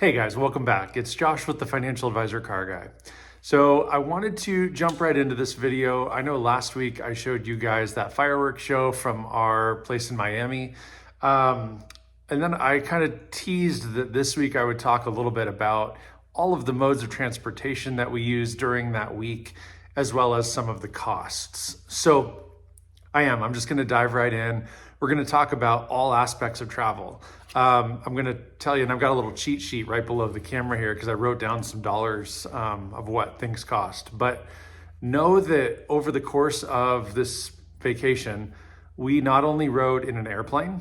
Hey guys, welcome back. It's Josh with the Financial Advisor Car Guy. So I wanted to jump right into this video. I know last week I showed you guys that fireworks show from our place in Miami. And then I kind of teased that this week I would talk a little bit about all of the modes of transportation that we used during that week, as well as some of the costs. So I'm just going to dive right in. We're going to talk about all aspects of travel. I'm going to tell you, and I've got a little cheat sheet right below the camera here because I wrote down some dollars of what things cost. But know that over the course of this vacation, we not only rode in an airplane,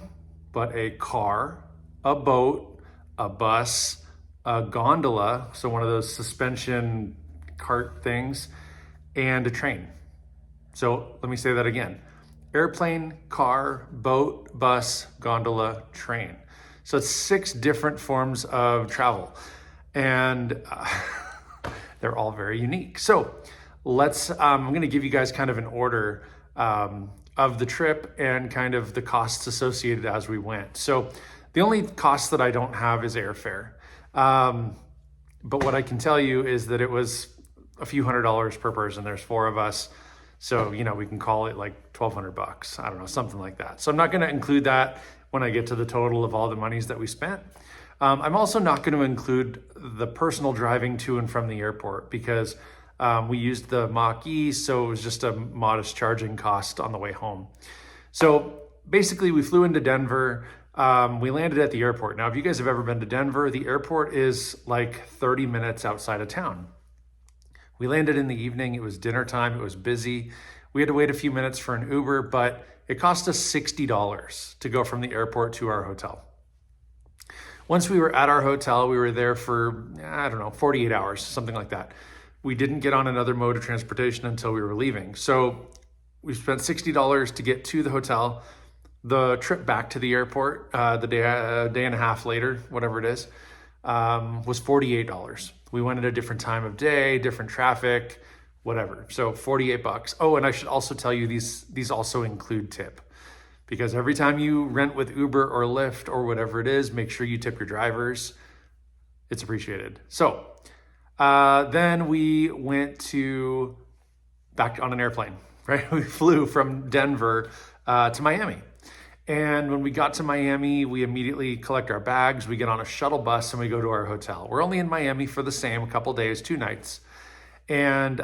but a car, a boat, a bus, a gondola, so one of those suspension cart things, and a train. So let me say that again. Airplane, car, boat, bus, gondola, train. So it's 6 different forms of travel, and they're all very unique. So I'm going to give you guys kind of an order of the trip and kind of the costs associated as we went. So the only cost that I don't have is airfare. But what I can tell you is that it was a few $100s per person. There's 4 of us. So, we can call it like $1,200. I don't know, something like that. So I'm not going to include that when I get to the total of all the monies that we spent. I'm also not going to include the personal driving to and from the airport because we used the Mach-E, so it was just a modest charging cost on the way home. So basically we flew into Denver. We landed at the airport. Now, if you guys have ever been to Denver, the airport is like 30 minutes outside of town. We landed in the evening. It was dinner time. It was busy. We had to wait a few minutes for an Uber, but it cost us $60 to go from the airport to our hotel. Once we were at our hotel, we were there for, 48 hours, something like that. We didn't get on another mode of transportation until we were leaving. So we spent $60 to get to the hotel. The trip back to the airport, the day and a half later, whatever it is, was $48. We went at a different time of day, different traffic, whatever. So $48. Oh, and I should also tell you these also include tip, because every time you rent with Uber or Lyft or whatever it is, make sure you tip your drivers. It's appreciated. So then we went back on an airplane, right? We flew from Denver to Miami. And when we got to Miami, we immediately collect our bags, we get on a shuttle bus and we go to our hotel. We're only in Miami for the same couple days, 2 nights. And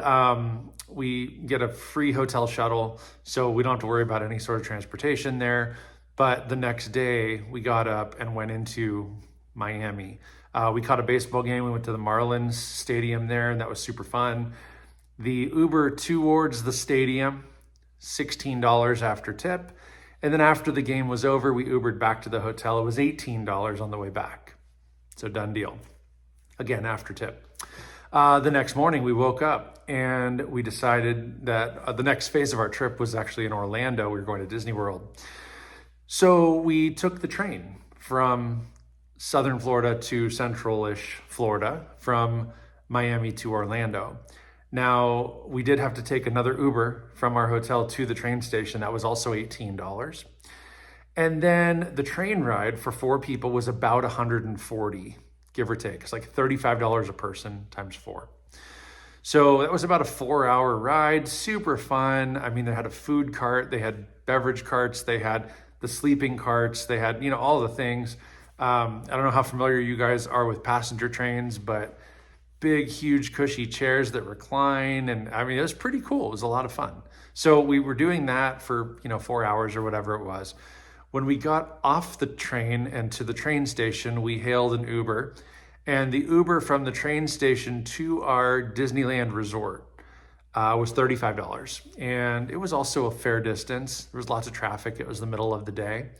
we get a free hotel shuttle, so we don't have to worry about any sort of transportation there. But the next day we got up and went into Miami. We caught a baseball game. We went to the Marlins stadium there, and that was super fun. The Uber towards the stadium, $16 after tip. And then after the game was over, we Ubered back to the hotel. It was $18 on the way back. So done deal. Again, after tip. The next morning we woke up and we decided that the next phase of our trip was actually in Orlando. We were going to Disney World. So we took the train from southern Florida to central-ish Florida, from Miami to Orlando. Now, we did have to take another Uber from our hotel to the train station. That was also $18. And then the train ride for 4 people was about $140, give or take. It's like $35 a person times 4. So that was about a 4-hour ride, super fun. I mean, they had a food cart, they had beverage carts, they had the sleeping carts, they had, all the things. I don't know how familiar you guys are with passenger trains, but big, huge, cushy chairs that recline. And I mean, it was pretty cool. It was a lot of fun. So we were doing that for, 4 hours or whatever it was. When we got off the train and to the train station, we hailed an Uber. And the Uber from the train station to our Disneyland resort was $35. And it was also a fair distance. There was lots of traffic. It was the middle of the day.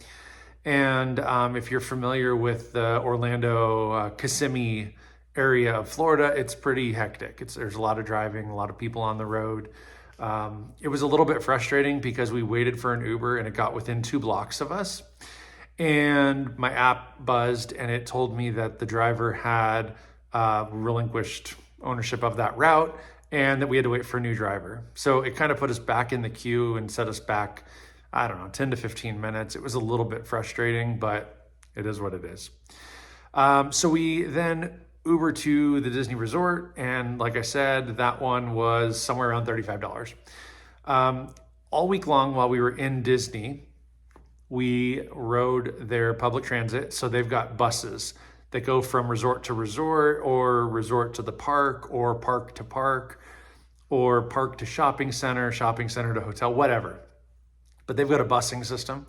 And if you're familiar with the Orlando, Kissimmee area of Florida, it's pretty hectic. There's a lot of driving, a lot of people on the road. It was a little bit frustrating because we waited for an Uber and it got within 2 blocks of us. And my app buzzed and it told me that the driver had relinquished ownership of that route and that we had to wait for a new driver. So it kind of put us back in the queue and set us back, 10 to 15 minutes. It was a little bit frustrating, but it is what it is. So we then Uber to the Disney Resort, and like I said, that one was somewhere around $35. All week long while we were in Disney, we rode their public transit. So they've got buses that go from resort to resort, or resort to the park, or park to park, or park to shopping center to hotel, whatever. But they've got a busing system,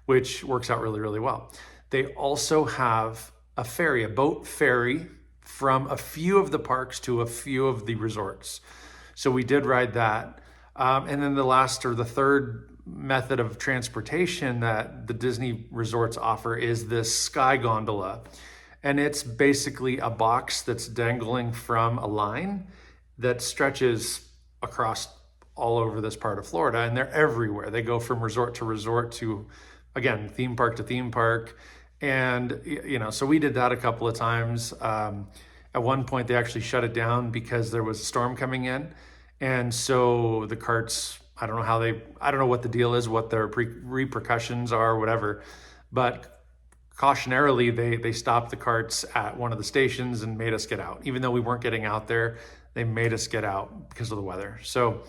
which works out really, really well. They also have a ferry, a boat ferry from a few of the parks to a few of the resorts. So we did ride that. And then the third method of transportation that the Disney resorts offer is this sky gondola. And it's basically a box that's dangling from a line that stretches across all over this part of Florida, and they're everywhere. They go from resort to resort to, again, theme park to theme park. And, so we did that a couple of times. At one point, they actually shut it down because there was a storm coming in. And so the carts, I don't know what the deal is, what their repercussions are, whatever. But cautionarily, they stopped the carts at one of the stations and made us get out. Even though we weren't getting out there, they made us get out because of the weather. So,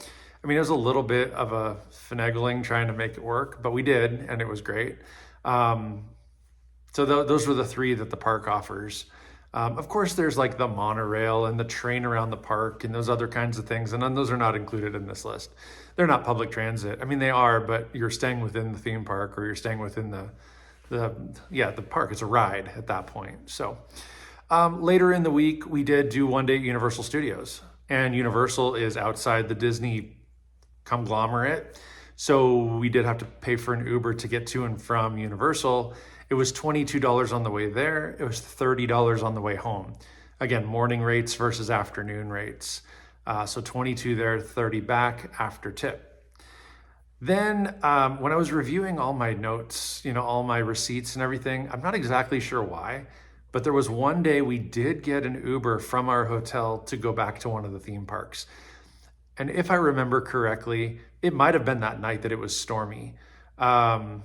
it was a little bit of a finagling trying to make it work, but we did, and it was great. So those were the three that the park offers. Of course, there's like the monorail and the train around the park and those other kinds of things, and then those are not included in this list. They're not public transit. They are, but you're staying within the theme park, or you're staying within the park. It's a ride at that point. So later in the week, we did do one day at Universal Studios, and Universal is outside the Disney conglomerate. So we did have to pay for an Uber to get to and from Universal. It was $22 on the way there. It was $30 on the way home. Again, morning rates versus afternoon rates. So 22 there, 30 back after tip. Then when I was reviewing all my notes, all my receipts and everything, I'm not exactly sure why, but there was one day we did get an Uber from our hotel to go back to one of the theme parks. And if I remember correctly, it might have been that night that it was stormy. I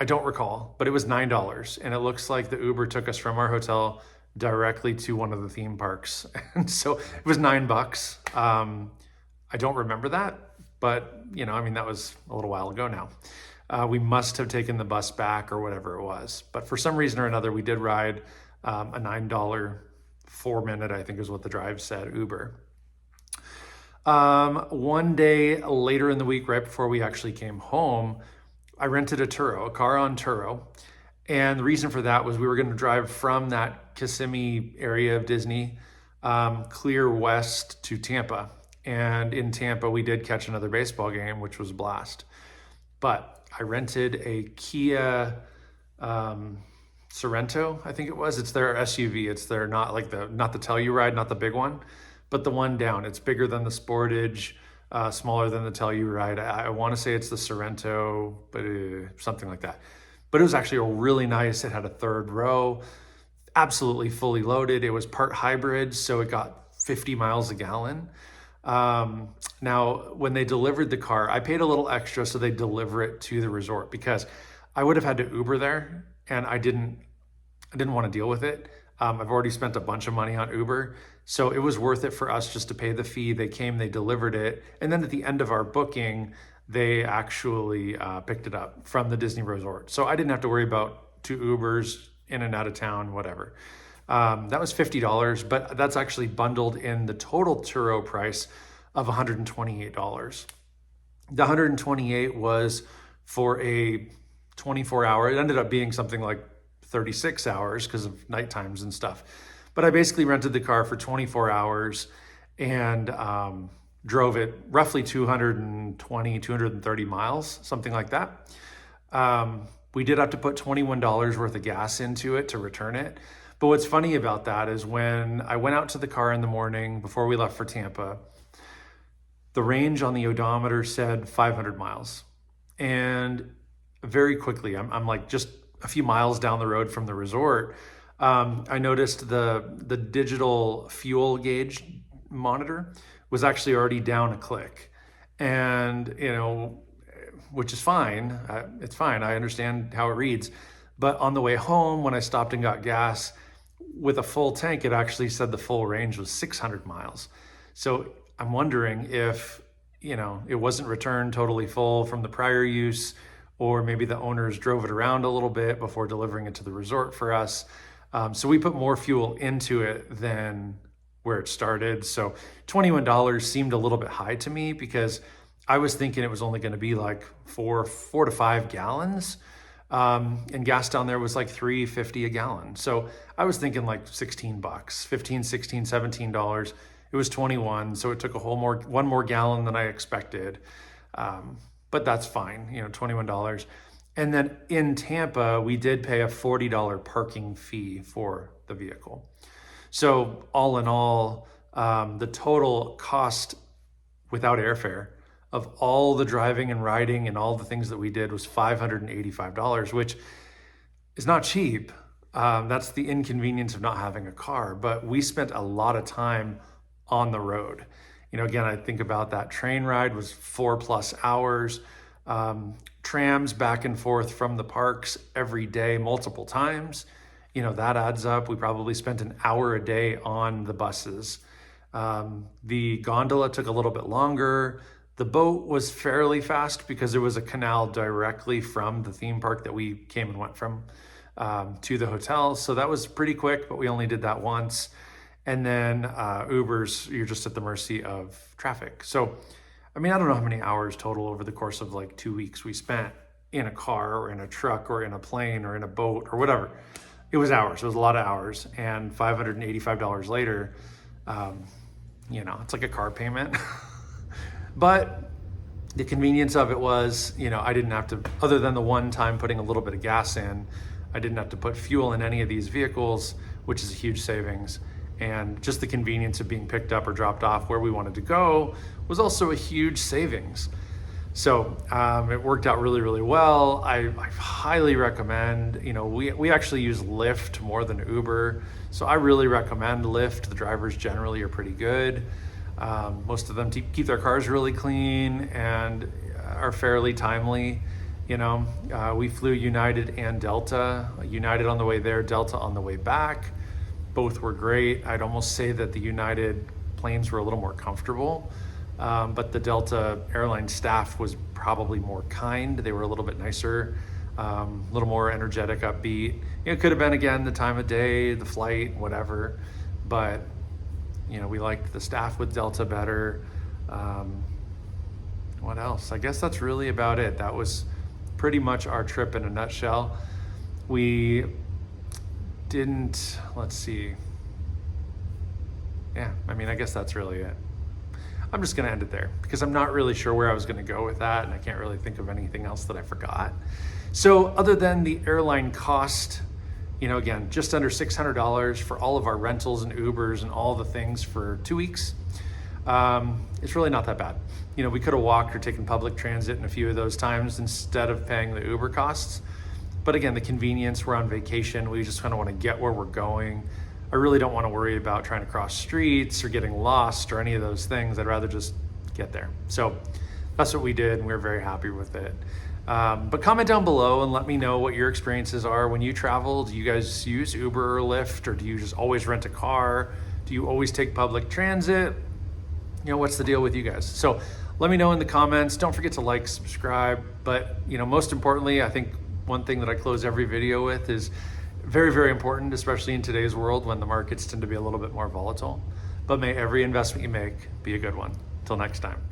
don't recall, but it was $9. And it looks like the Uber took us from our hotel directly to one of the theme parks. And so it was $9. I don't remember that, but that was a little while ago now. We must have taken the bus back or whatever it was. But for some reason or another, we did ride a $9, 4-minute, I think is what the drive said, Uber. One day later in the week, right before we actually came home, I rented a car on Turo. And the reason for that was we were going to drive from that Kissimmee area of Disney, clear west to Tampa. And in Tampa, we did catch another baseball game, which was a blast. But I rented a Kia Sorento, I think it was. It's their SUV. It's their not the Telluride, not the big one, but the one down. It's bigger than the Sportage, smaller than the Telluride. I want to say it's the Sorento, but something like that. But it was actually really nice. It had a third row, absolutely fully loaded. It was part hybrid, so it got 50 miles a gallon. Now, when they delivered the car, I paid a little extra so they deliver it to the resort, because I would have had to Uber there, and I didn't want to deal with it. I've already spent a bunch of money on Uber, so it was worth it for us just to pay the fee. They came, they delivered it, and then at the end of our booking, they actually picked it up from the Disney Resort. So I didn't have to worry about 2 Ubers in and out of town, whatever. That was $50, but that's actually bundled in the total Turo price of $128. The $128 was for a 24-hour. It ended up being something like 36 hours because of night times and stuff. But I basically rented the car for 24 hours and drove it roughly 230 miles, something like that. We did have to put $21 worth of gas into it to return it. But what's funny about that is when I went out to the car in the morning before we left for Tampa, the range on the odometer said 500 miles. And very quickly, I'm like just a few miles down the road from the resort, I noticed the digital fuel gauge monitor was actually already down a click. And, which is fine. It's fine. I understand how it reads. But on the way home, when I stopped and got gas, with a full tank, it actually said the full range was 600 miles. So I'm wondering if, it wasn't returned totally full from the prior use, or maybe the owners drove it around a little bit before delivering it to the resort for us. So we put more fuel into it than where it started. So $21 seemed a little bit high to me because I was thinking it was only going to be like four to 5 gallons. And gas down there was like $3.50 a gallon. So I was thinking like $16, $15, $16, $17. It was 21. So it took one more gallon than I expected. But that's fine, $21. And then in Tampa, we did pay a $40 parking fee for the vehicle. So all in all, the total cost without airfare of all the driving and riding and all the things that we did was $585, which is not cheap. That's the inconvenience of not having a car, but we spent a lot of time on the road. Again, I think about that train ride was 4+ hours, trams back and forth from the parks every day, multiple times. That adds up. We probably spent an hour a day on the buses. The gondola took a little bit longer. The boat was fairly fast because there was a canal directly from the theme park that we came and went from to the hotel. So that was pretty quick, but we only did that once. And then Ubers, you're just at the mercy of traffic. So, I don't know how many hours total over the course of like 2 weeks we spent in a car or in a truck or in a plane or in a boat or whatever. It was hours. It was a lot of hours. And $585 later, it's like a car payment. But the convenience of it was, I didn't have to, other than the one time putting a little bit of gas in, I didn't have to put fuel in any of these vehicles, which is a huge savings. And just the convenience of being picked up or dropped off where we wanted to go was also a huge savings. So it worked out really, really well. I highly recommend, we actually use Lyft more than Uber. So I really recommend Lyft. The drivers generally are pretty good. Most of them keep their cars really clean and are fairly timely. We flew United and Delta. United on the way there, Delta on the way back. Both were great. I'd almost say that the United planes were a little more comfortable, but the Delta airline staff was probably more kind. They were a little bit nicer, a little more energetic, upbeat. It could have been, again, the time of day, the flight, whatever, but we liked the staff with Delta better. What else? I guess that's really about it. That was pretty much our trip in a nutshell. We didn't, let's see. Yeah, I guess that's really it. I'm just gonna end it there because I'm not really sure where I was gonna go with that, and I can't really think of anything else that I forgot. So other than the airline cost, again, just under $600 for all of our rentals and Ubers and all the things for 2 weeks. It's really not that bad. We could have walked or taken public transit in a few of those times instead of paying the Uber costs. But again, the convenience, we're on vacation. We just kind of want to get where we're going. I really don't want to worry about trying to cross streets or getting lost or any of those things. I'd rather just get there. So that's what we did, and we were very happy with it. But comment down below and let me know what your experiences are when you travel. Do you guys use Uber or Lyft, or do you just always rent a car? Do you always take public transit? What's the deal with you guys? So let me know in the comments. Don't forget to like, subscribe. But most importantly, I think one thing that I close every video with is very, very important, especially in today's world when the markets tend to be a little bit more volatile. But may every investment you make be a good one. Till next time.